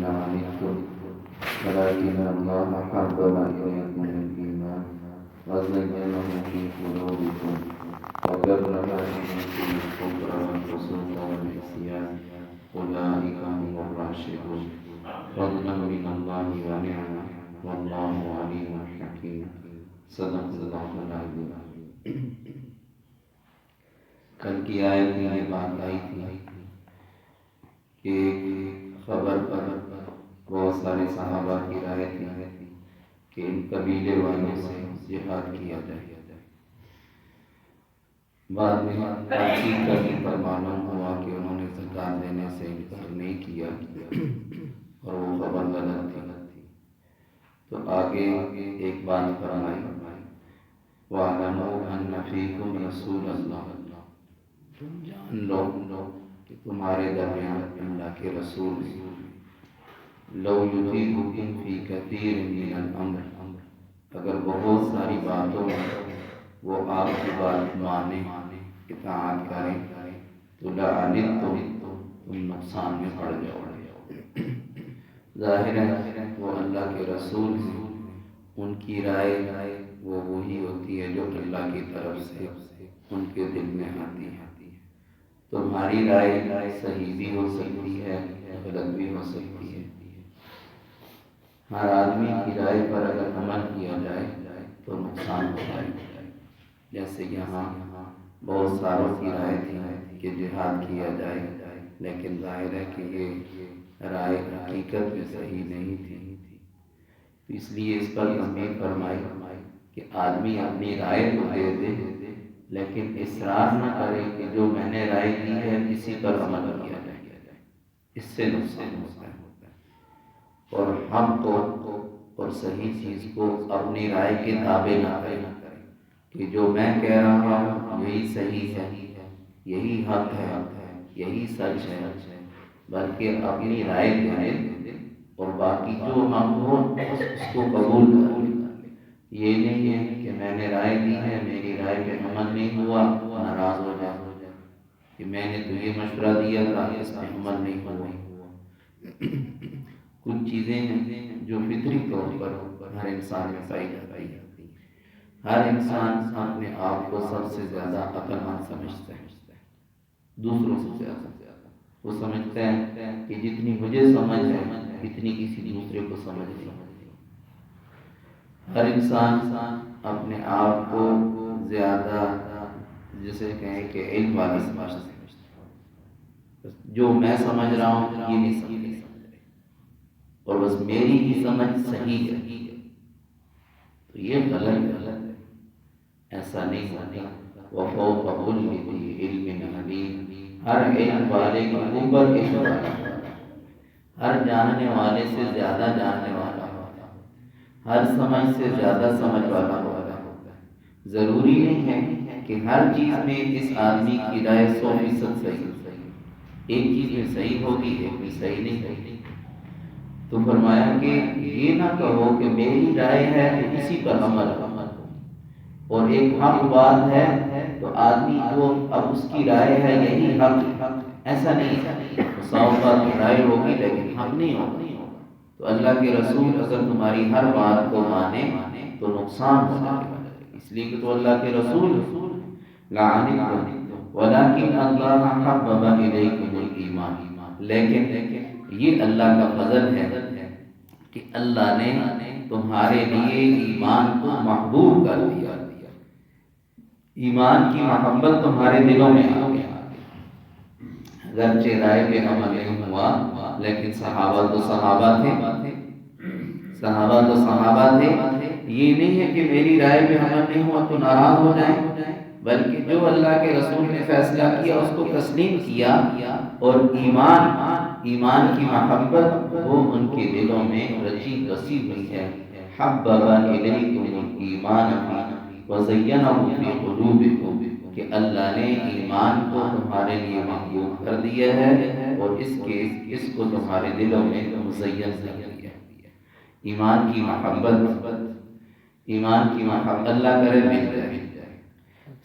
عنتم ولكن الله حبب إليكم الإيمان وزينه في قلوبكم وكره إليكم الكفر والفسوق والعصيان أولئك هم الراشدون فضلا من الله ونعمة والله عليم حكيم صدق اللہ العظیم۔ کل کی آیت میں یہ بات آئی تھی کہ ایک خبر پر بہت سارے صحابہ کی رائے تھی کہ ان قبیلے والوں سے جہاد کیا جائے۔ بعد میں تحقیق کرنے پر معلوم ہوا کہ انہوں نے زکوٰۃ دینے سے انکار نہیں کیا اور وہ خبر غلط تھی۔ تو آگے ایک بات فرمائی وَاعْلَمُوا أَنَّ فِيكُمْ رَسُولَ اللَّهِ، تم جان لو کہ تمہارے درمیان اللہ کے رسول لو یطیعکم فی کثیر من الامر، اگر بہت ساری باتوں میں وہ آپ کی بات مانیں اطاعت کریں تو لعنتم، تم نقصان میں پڑ جاؤ گے۔ ظاہر ہے وہ اللہ کے رسول ہیں، ان کی رائے وہ وہی ہوتی ہے جو اللہ کی طرف سے ان کے دل میں آتی ہے۔ تمہاری رائے صحیح بھی ہو سکتی ہے، غلط بھی ہو سکتی ہے۔ ہر آدمی کی رائے پر اگر عمل کیا جائے تو نقصان ہوتا ہے۔ جیسے یہاں بہت ساروں کی رائے تھی کہ جہاد کیا جائے، لیکن ظاہر ہے کہ یہ رائے حقیقت میں صحیح نہیں تھی۔ اس لیے اس پر تنبیہ فرمائی کہ آدمی اپنی رائے تو دے دے لیکن اصرار نہ کرے کہ جو میں نے رائے دی ہے اسی پر عمل کیا جائے، اس سے نقصان ہوتا ہے۔ اور ہم کو اور صحیح چیز کو اپنی رائے کے تابع نہ کریں کہ جو میں کہہ رہا ہوں یہی صحیح ہے، یہی حق ہے، یہی سچ ہے، بلکہ اپنی رائے دیں اور باقی جو ہم ہو اس کو قبول کر لیں۔ یہ نہیں ہے کہ میں نے رائے دی ہے، میری رائے پہ عمل نہیں ہوا، ناراض ہو جائے کہ میں نے تو یہ مشورہ دیا تھا اس پہ عمل نہیں ہوا۔ کچھ چیزیں ہیں جو فطری طور پر ہر انسان میں پائی جاتی ہے۔ ہر انسان اپنے آپ کو سب سے زیادہ عقل مند سمجھتا ہے، دوسروں سے زیادہ وہ سمجھتا ہے کہ جتنی مجھے سمجھ ہے اتنی کسی دوسرے کو سمجھ نہیں۔ ہر انسان اپنے آپ کو زیادہ جسے کہیں کہ علم والا سمجھتا ہے، جو میں سمجھ رہا ہوں یہ نہیں سمجھ رہے اور بس میری ہی سمجھ صحیح ہے، تو یہ غلط ہے، ایسا نہیں ہوتا۔ وَفَوْقَ كُلِّ ذِي عِلْمٍ عَلِيمٍ، ہر علم والے کے اوپر علم والا ہوتا ہے، ہر جاننے والے سے زیادہ جاننے والا ہوتا ہے، ہر سمجھ سے زیادہ سمجھ والا ہوتا ہے۔ ضروری نہیں ہے کہ ہر چیز میں اس آدمی کی رائے 100% صحیح ہو، ایک چیز میں صحیح ہوگی ایک میں صحیح نہیں ہوگی۔ تو فرمایا کہ یہ نہ کہو کہ میری رائے ہے تو اسی پر عمل ہو، اور ایک حق بات ہے تو آدمی کو اب اس کی رائے ہے یہی حق، ایسا نہیں ہے۔ سو بات رائے ہوگی لیکن حق نہیں ہوگا۔ تو اللہ کے رسول اگر تمہاری ہر بات کو مانے تو نقصان ہو جائے گا، اس لیے کہ تو اللہ کے رسول لعنتم ولکن اللہ حبب الیکم الایمان، لیکن یہ اللہ کا فضل ہے کہ اللہ نے تمہارے لیے ایمان کو محبوب کر دیا، ایمان کی محبت تمہارے دلوں میں آ گیا۔ اگرچہ رائے پہ عمل نہیں ہوا لیکن صحابہ تو صحابہ تھے، صحابہ تو صحابہ تھے۔ یہ نہیں ہے کہ میری رائے پہ عمل نہیں ہوا تو ناراض ہو جائیں، بلکہ جو اللہ کے رسول نے فیصلہ کیا اس کو تسلیم کیا، اور ایمان کی محبت وہ ان کے دلوں میں رچی بسی ہوئی ہے۔ حبب الیکم الایمان وزینہ فی قلوبکم، کہ اللہ نے ایمان کو تمہارے لیے محبوب کر دیا ہے اور اس کو تمہارے دلوں میں مزین کر دیا ہے۔ ایمان کی محبت اللہ کرے مل جائے۔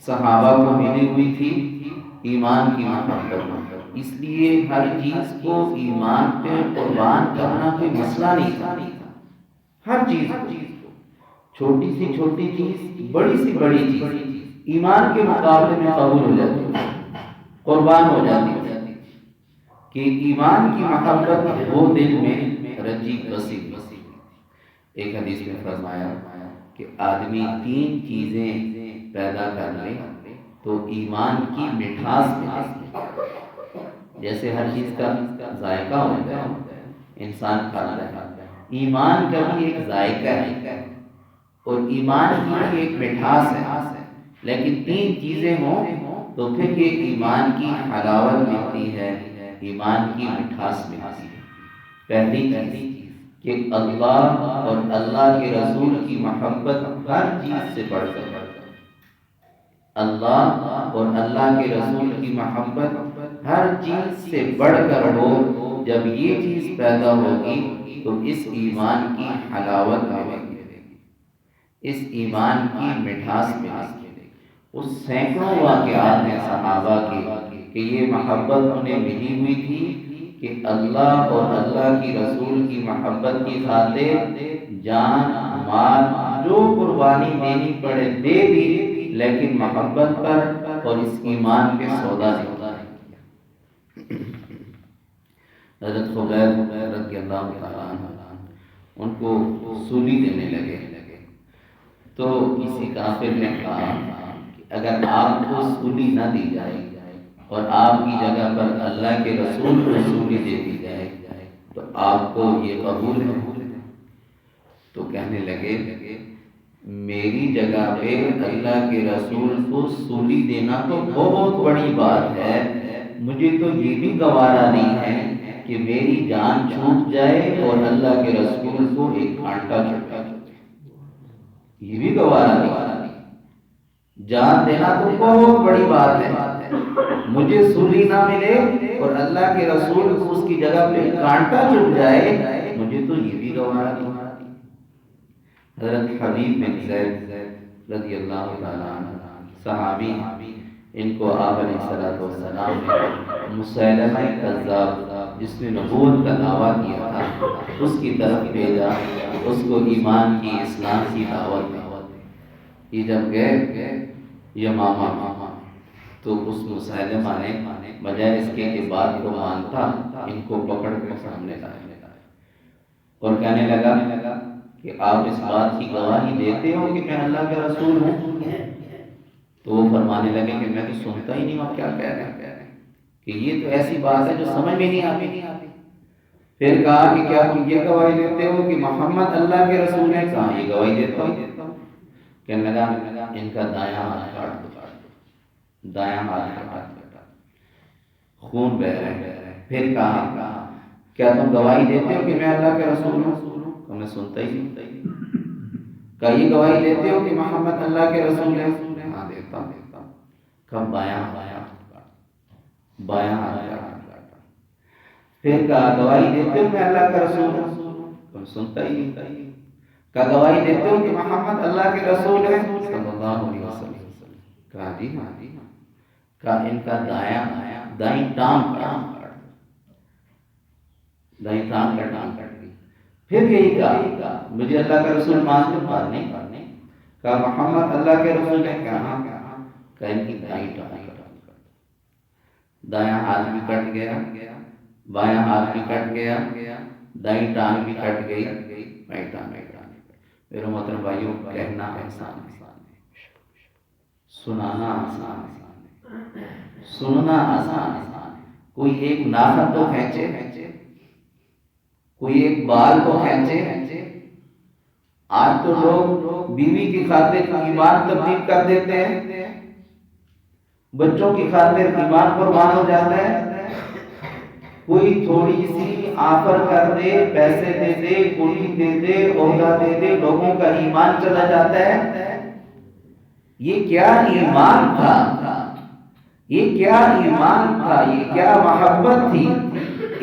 صحابہ کو ملی ہوئی تھی ایمان کی محبت، اس لیے ہر چیز کو ایمان پہ قربان کرنا کوئی مسئلہ نہیں تھا، ہر چیز کو، چھوٹی سی چھوٹی چیز، بڑی سی بڑی چیز ایمان کے مقابلے میں قبول ہو جاتی ہے، قربان ہو جاتی ہے، کہ ایمان کی محبت وہ دل میں رچی بسی۔ ایک حدیث میں فرمایا کہ آدمی 3 چیزیں پیدا کر لے تو ایمان کی مٹھاس ملے۔ جیسے ہر چیز کا ذائقہ ہوتا ہے، انسان کھاتا ہے، ایمان کا بھی ایک ذائقہ ہے اور ایمان کی بھی ایک مٹھاس ہے، لیکن 3 چیزیں ہوں تو پھر یہ ایمان کی حلاوت ملتی ہے، ایمان کی مٹھاس ملتی ہے۔ پہلی چیز کہ اللہ اور اللہ کے رسول کی محبت ہر چیز سے بڑھ کر، اللہ اور اللہ کے رسول کی محبت ہر چیز سے بڑھ کر ہو، جب یہ چیز پیدا ہوگی تو اس ایمان کی حلاوت ملے گی، اس ایمان کی مٹھاس ملے گی۔ اس سینکڑوں واقعات ہیں صحابہ کے کہ یہ محبت انہیں ملی ہوئی تھی کہ اللہ اور اللہ کی رسول کی محبت کی خاطر جان مال جو قربانی دینی پڑے دے دی، لیکن محبت پر اور اس ایمان کے سودا نہیں کیا۔ حضرت خبیب رضی اللہ تعالیٰ عنہ ان کو سولی دینے لگے تو کسی کافر نے کہا کہ اگر آپ کو سولی نہ دی جائے اور آپ کی جگہ پر اللہ کے رسول کو سولی دے دی جائے تو آپ کو یہ قبول ہے؟ تو کہنے لگے میری جگہ پہ اللہ کے رسول کو سولی دینا تو بہت بڑی بات ہے، مجھے تو یہ بھی گوارا نہیں ہے کہ میری جان چھوٹ جائے اور اللہ کے رسول کو ایک کانٹا چھٹا جائے، یہ بھی گوارا نہیں۔ جان دینا تو بہت بڑی بات ہے، مجھے سولی نہ ملے اور اللہ کے رسول کو اس کی جگہ پہ کانٹا چھٹ جائے، مجھے تو یہ بھی گوارا نہیں۔ حضرت حبیب بن زید رضی اللہ تعالیٰ عنہ صحابی، ان کو آپ علیہ السلام نے مسیلمہ کذاب جس نے نبوت کا دعویٰ کیا تھا اس کی طرف بھیجا، اس کو ایمان کی اسلام کی دعوت دی۔ یہ جب گئے یمامہ تو اس مسیلمہ نے بجائے اس کے بات کو مانتا ان کو پکڑ کر سامنے لایا اور کہنے لگا کہ آپ اس بات کی گواہی دیتے ہو کہ میں اللہ کا رسول ہوں؟ تو وہ فرمانے لگے کہ میں تو سنتا ہی نہیں ہوں کیا کہہ رہے ہیں، کہ یہ تو ایسی بات ہے جو سمجھ میں نہیں آتی۔ پھر کہا کہ کیا تم یہ گواہی دیتے ہو کہ محمد اللہ کے رسول ہیں؟ کہا یہ گواہی دیتا ہوں۔ کہنے لگا ان کا دایاں ہاتھ کاٹ دو، دایاں ہاتھ کاٹ دو، خون بہہ رہا ہے۔ پھر کہا کیا تم گواہی دیتے ہو کہ میں اللہ کے رسول ہوں؟ میں سنتا ہی نہیں۔ کہا یہ گواہی دیتے ہو کہ محمد اللہ کے رسول ہیں؟ ہاں دیتا ہوں۔ کہا بایاں ہاتھ کاٹا۔ پھر کہا گواہی دیتے ہو کہ اللہ کا رسول ہوں؟ میں سنتا ہی نہیں۔ کہا گواہی دیتے ہو کہ محمد اللہ کے رسول ہیں صلی اللہ علیہ وسلم؟ کہا جی ہاں۔ کہا ان کا دائیں ٹانگ کاٹ دی۔ پھر یہی کہا مجھے اللہ کا رسول ماننے۔ کہا محمد اللہ کے رسول ہیں؟ کہا کہ ان کی دائیں ٹانگ کٹ، دایاں ہاتھ بھی کٹ گیا، بایاں ہاتھ بھی کٹ گیا، دائیں ٹانگ بھی کٹ گئی، بائیں ٹانگ بھی کٹ گئی۔ میرے محترم بھائیوں، کہنا آسان ہے، سنانا آسان ہے، سننا آسان ہے۔ کوئی ایک ناخن تو کھینچے، کوئی ایک بال کو کھینچے۔ آج تو لوگ بیوی کی خاطر ایمان تبدیل کر دیتے ہیں، بچوں کی خاطر ایمان قربان ہو جاتا ہے۔ کوئی تھوڑی سی آفر کر دے، پیسے دے دے، کوٹھی دے دے، عہدہ دے دے، لوگوں کا ایمان چلا جاتا ہے۔ یہ کیا ایمان تھا، یہ کیا ایمان تھا، یہ کیا محبت تھی۔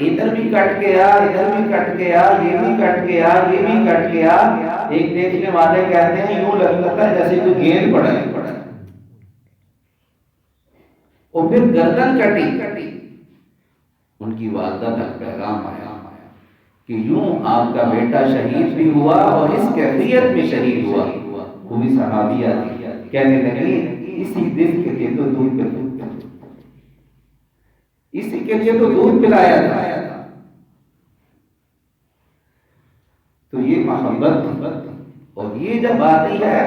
ادھر بھی کٹ گیا، ادھر بھی کٹ گیا، یہ بھی کٹ گیا، یہ بھی کٹ گیا۔ ایک دیکھنے والے کہتے ہیں یوں لگتا تھا جیسے کوئی گیند پڑا ہے۔ اور پھر گردن کٹی، ان کی والدہ تک پیغام آیا کہ یوں آپ کا بیٹا شہید بھی ہوا اور اس کیفیت میں شہید ہوا. وہ بھی صحابیہ تھی. کہنے لگی اسی دن کے لیے تو دودھ پلایا، اسی کے لیے تو دودھ پلایا تھا. تو یہ محبت، اور یہ جب آتی ہے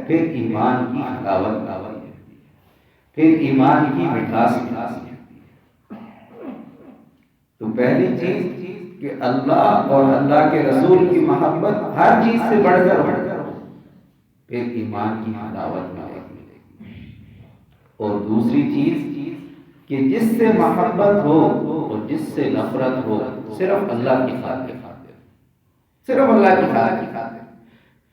پھر ایمان کی حلاوت، پھر ایمان کی مٹھاس. تو پہلی چیز کہ اللہ اور اللہ کے رسول کی محبت ہر چیز سے بڑھ کر ہو، پھر ایمان کی حلاوت ملے گی. اور دوسری چیز کہ جس سے محبت ہو اور جس سے نفرت ہو صرف اللہ کی خاطر، صرف اللہ کی خاطر.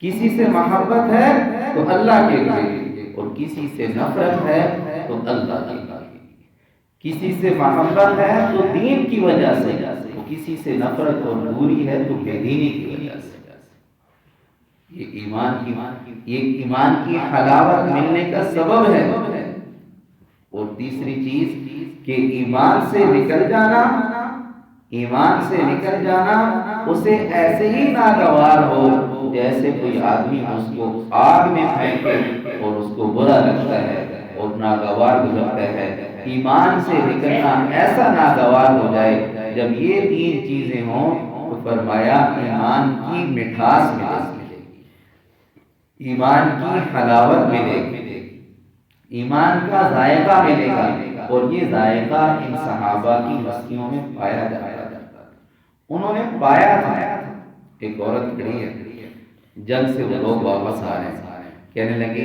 کسی سے محبت ہے تو اللہ کے لیے، اور کسی سے نفرت ہے تو اللہ کے لیے. کسی سے محبت ہے تو دین کی وجہ سے، کسی سے نفرت اور دوری ہے تو بے دینی کی وجہ سے. یہ ایمان کی حلاوت ملنے کا سبب ہے. اور تیسری چیز کہ ایمان سے نکل جانا اسے ایسے ہی ناگوار ہو جیسے کوئی آدمی اس کو آگ میں پھینکے اور اس کو برا لگتا ہے اور ناگوار گزرتا ہے. ایمان سے نکلنا ایسا ناگوار ہو جائے. جب یہ تین چیزیں ہوں تو فرمایا ایمان کی مٹھاس ملے گی، ایمان کی حلاوت ملے گی، ایمان کا ذائقہ ملے گا. اور یہ ذائقہ ان صحابہ کی بستیوں میں پایا جاتا ہے. انہوں نے پایا تھا. ایک عورت کھڑی ہے، جنگ سے وہ لوگ واپس آ رہے ہیں، کہنے لگے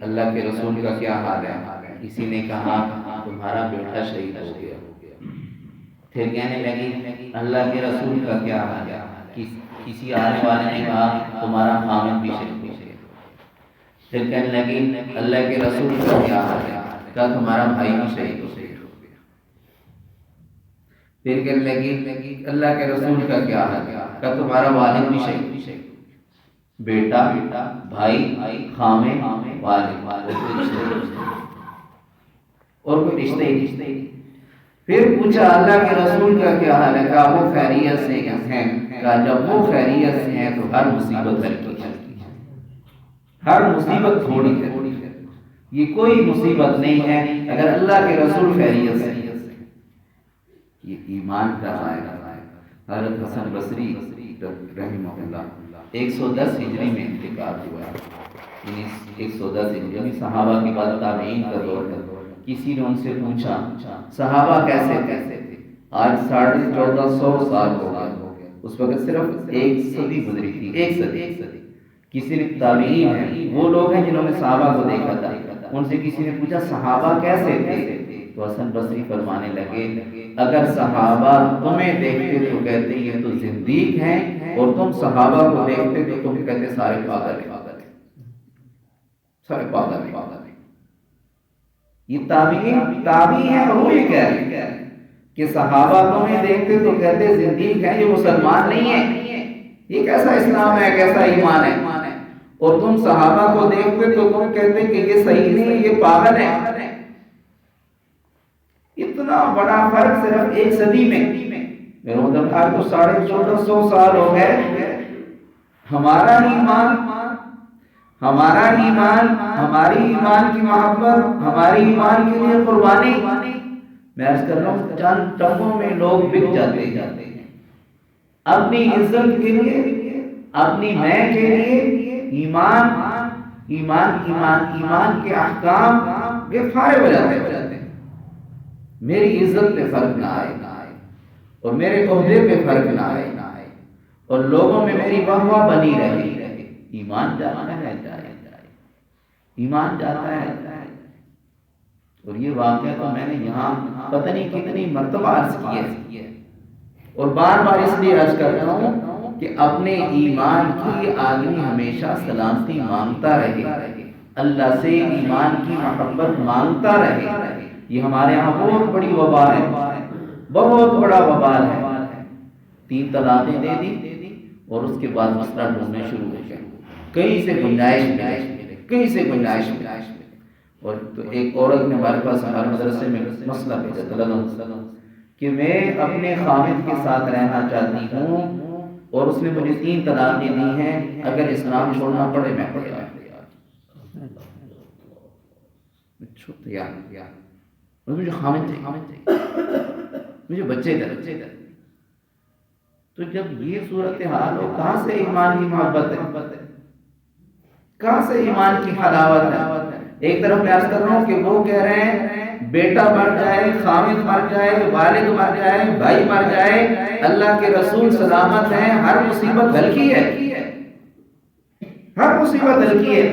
اللہ کے رسول کا کیا حال ہے؟ کسی نے کہا تمہارا بیٹا شہید ہو گیا. پھر کہنے لگی اللہ کے رسول کا کیا حال ہے؟ کسی آنے والے نے کہا تمہارا خامد بھی شہید ہو گیا. پھر کہنے لگی اللہ کے رسول کا کیا حال ہے؟ کہا تمہارا بھائی بھی شہید ہو گیا. پھر کہنے لگی اللہ کے رسول کا کیا حال ہے؟ کہا تمہارا والد بھی شہید. بیٹا، بھائی، خامد، والد، اور کوئی رشتہ ہی نہیں. پھر پوچھا اللہ کے رسول کا کیا حال ہے؟ کہا وہ خیریت سے ہیں. کہا جب وہ خیریت سے ہیں تو ہر مصیبت ہلکی ہے، ہر مصیبت تھوڑی ہے. یہ کوئی مصیبت نہیں ہے اگر اللہ کے رسول خیریت سے. یہ ایمان کا ذائقہ. حضرت حسن بصری رحمہ اللہ 110 ہجری میں انتقال ہوا. 110 ہجری میں صحابہ کے بعد تابعین کا دور ہے. کسی نے ان سے پوچھا صحابہ کیسے تھے؟ آج 1450 سال ہو گئے. اس وقت صرف ایک صدی گزری تھی، ایک صدی. کسی نے تابعین ہیں، وہ لوگ ہیں جنہوں نے صحابہ کو دیکھا تھا. ان سے کسی نے پوچھا صحابہ کیسے تھے؟ تو حسن بصری فرمانے لگے اگر صحابہ تمہیں دیکھتے تو کہتے یہ تو زندیق ہیں، اور تم صحابہ کو دیکھتے تو تم کہتے سارے پاگل ہیں، سارے پاگل ہیں. یہ تابعین ہیں، اور وہ یہ کہہ رہے ہیں کہ صحابہ تمہیں دیکھتے تو کہتے زندیق ہیں، یہ مسلمان نہیں ہیں. یہ کیسا اسلام ہے، کیسا ایمان ہے؟ اور تم صحابہ کو دیکھتے تو تم کہتے کہ یہ صحیح نہیں، یہ پاگل ہے. اتنا بڑا فرق صرف ایک صدی میں. میرے مطلب آج تو 1450 سال ہو گئے. ہمارا ایمان، ہماری ایمان کی محبت، ہماری ایمان کے لیے قربانی. میں عرض کر رہا ہوں چند ٹکوں میں لوگ بک جاتے ہیں اپنی عزت کے لیے، اپنی میں کے لیے. ایمان کے احکام بے فارغ ہو جاتے ہیں. میری عزت پہ فرق نہ آئے اور میرے عہدے پہ فرق نہ آئے اور لوگوں میں میری واہ بنی رہے. ایمان جاتا ہے، ایمان جاتا ہے. اور یہ واقعہ تو میں نے یہاں پتہ نہیں کتنی مرتبہ عرض کی ہے، اور بار بار اس لیے عرض کر رہا ہوں کہ اپنے ایمان کی آدمی ہمیشہ سلامتی مانگتا رہے، اللہ سے ایمان کی محبت مانگتا رہے. یہ ہمارے یہاں بہت بڑی وبا ہے، بہت بڑا وبال ہے. 3 طلاقیں دے دی اور اس کے بعد مسئلہ ڈھونڈنے شروع ہو گئے. کہیں سے گنجائش ملے. اور تو ایک عورت نے ہمارے پاس ہمارے مدرسے میں مسئلہ بھیجا. کہ میں اپنے خامد کے ساتھ رہنا چاہتی ہوں اور اس نے مجھے 3 طلاقیں دی ہیں، اگر اسلام چھوڑنا پڑے میں تیار مجھے خامد چاہیے، مجھے بچے چاہیے۔ تو جب یہ صورتحال ہو، کہاں سے ایمان کی محبت ہے، کہاں سے ایمان کی حلاوت ہے؟ ایک طرف میں عرض کر رہا ہوں کہ وہ کہہ رہے ہیں بیٹا مر جائے، خامد مر جائے، والد مر جائے، بھائی مر جائے، اللہ کے رسول سلامت ہیں، ہر مصیبت ہلکی ہے، ہر مصیبت ہلکی ہے۔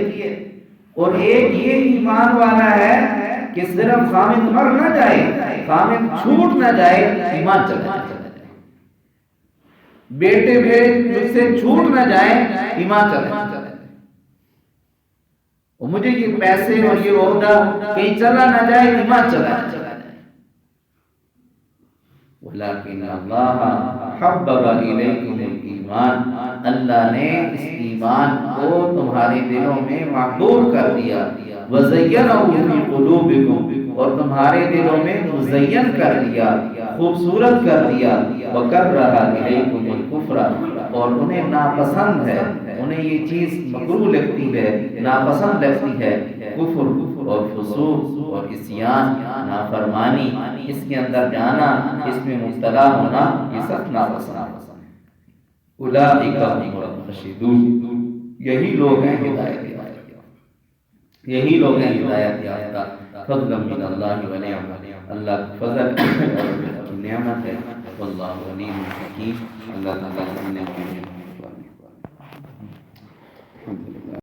اور ایک یہ ایمان والا ہے کہ صرف خامد مر نہ جائے، خامد چھوٹ نہ جائے، ایمان چلا جائے، بیٹے مجھ سے چھوٹ نہ جائے، ایمان چلا جائے، اور مجھے یہ پیسے اور یہ عہدہ کہیں چلا نہ جائے، ایمان چلا جائے۔ وَلَكِنَّ اللَّهَ حَبَّبَ إِلَيْكُمُ الْإِيمَانَ، اللہ نے اس ایمان کو تمہارے دلوں میں محبوب کر دیا، وَزَيَّنَهُ فِي قُلُوبِكُمْ، اور تمہارے دلوں میں مزین کر دیا، خوبصورت کر دیا، وَكَرَّهَ إِلَيْكُمُ الْكُفْرَ، اور انہیں ناپسند ہے، انہیں یہ چیز مکروہ لگتی ہے، ناپسند لگتی ہے، کفر اور فسوق اور عصیان، نافرمانی، اس کے اندر جانا، اس میں مبتلا ہونا، یہ سب ناپسند ہے۔ اولئک هم الراشدون، یہی لوگ ہیں ہدایت یافتہ، یہی لوگ ہیں ہدایت یافتہ۔ فضلا من اللہ و نعمت، اللہ کا فضل اور نعمت ہے، واللہ علیم حکیم، اللہ تعالیٰ